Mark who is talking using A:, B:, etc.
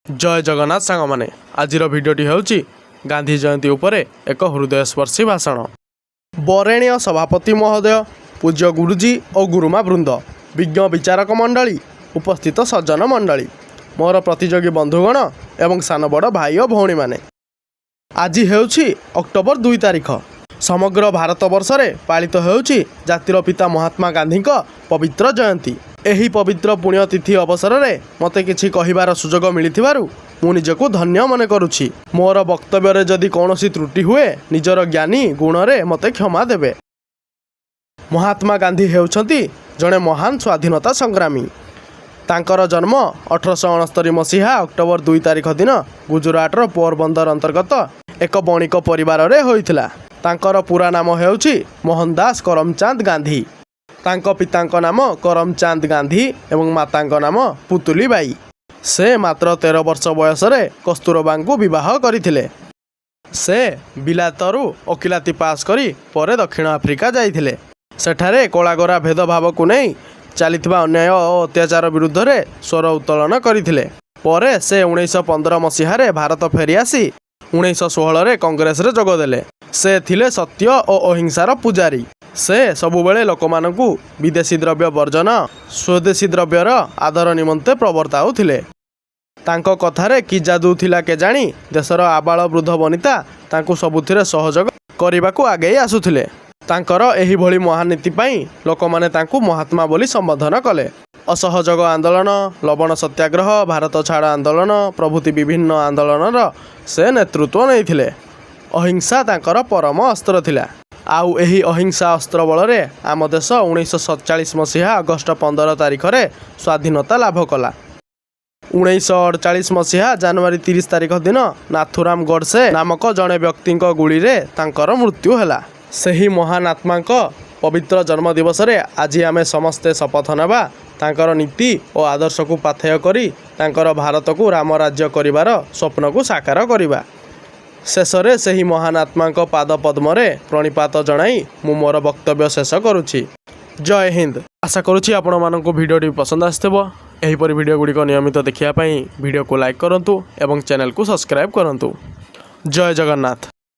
A: जय जगन्नाथ सांग माने आज भिडियोटी होउची गांधी जयंती उपरे एक हृदयस्पर्शी भाषण। बरेण्य सभापति महोदय, पूज्य गुरुजी और गुरुमा वृंद, विज्ञ विचारक मंडली, उपस्थित सज्जन मंडली, मोर प्रतियोगी बंधुगण एवं सान बड़ भाई और भौणी माने, आज हेउची अक्टोबर 2 तारिख समग्र भारत वर्ष में पालित हेउची जातिर पिता महात्मा गांधी पवित्र जयंती। एही पवित्र पुण्यतिथि अवसर में मते किछि कहिबार सुजोग मिलिथिबारु मु निजको धन्य मने करुछि। मोर वक्तव्य जदि कौनसी त्रुटि हुए निजर ज्ञानी गुण रे मते क्षमा देबे। महात्मा गांधी हेउछंती जणे महान स्वाधीनता संग्रामी। तांकर जन्म 1869 मसीहा अक्टोबर 2 तारिख दिन गुजराटर पोरबंदर अंतर्गत एक बणिक परिवार रे होइथिला। तांकर पूरा नाम हेउछि मोहनदास करमचंद गांधी। तांको पितांको नाम करमचंद गांधी एवं मातांको नाम पुतुली बाई। से मात्र 13 वर्ष बयस रे कस्तूरबा को विवाह करथिले। से बिलातरू ओकिलाती पास करी परे दक्षिण आफ्रिका जाइथिले। सेठारे कलागोरा भेदभाव को नहीं चलिथिबा अन्याय और अत्याचार विरुद्ध रे स्वर उत्तोलन करथिले। परे से 1915 मसीह रे भारत फेरी आसी 1916 रे कांग्रेस रे जोग देले। से थिले सत्य और अहिंसार पुजारी। से सबुबेले लोकमानंकु विदेशी द्रव्य वर्जन स्वदेशी द्रव्यर आदर निमंते प्रवर्ताउथिले। तांको कथारे कि जादू थिला के जानी देशर आबाल वृद्ध वनिता तांकु सबुथिरे सहयोग करिबाकु आगे आसुथिले। तांकर एही भली महानीति पई लोकमाने तांकु महात्मा बोली संबोधन कले। असहयोग आंदोलन, लवण सत्याग्रह, भारत छाड़ आंदोलन प्रभृति विभिन्न आंदोलनर से नेतृत्व नैथिले। अहिंसा तांकर परम अस्त्र थिला। आउ एही अहिंसा अस्त्र बल रे आम देश 1947 मसीहा अगस्ट 15 तारिख रे स्वाधीनता लाभ कला। 1948 मसीहा जनवरी 30 तारिख दिन नाथुराम गोडसे नामक जड़े व्यक्ति गुली रे तांकर मृत्यु हैला। सही महान आत्मा पवित्र जन्म दिवस रे आज आमे समस्ते शपथ नेबा तांकर नीति और आदर्श को पाथेय करी तांकर भारत को राम राज्य करिवार स्वप्न को साकार करिबा। शेषरे सही महान आत्मा पाद पद्म रे प्रणिपात जणाई मु मोर वक्तव्य शेष करुछि। जय हिंद। आशा करुछि आपण माननको भिडियोटी पसंद आस्थिबो। एहीपरि भिडियो गुड़िक नियमित देखिया पई भिडियो को लाइक करंतु एवं चैनल को सब्सक्राइब करंतु। जय जगन्नाथ।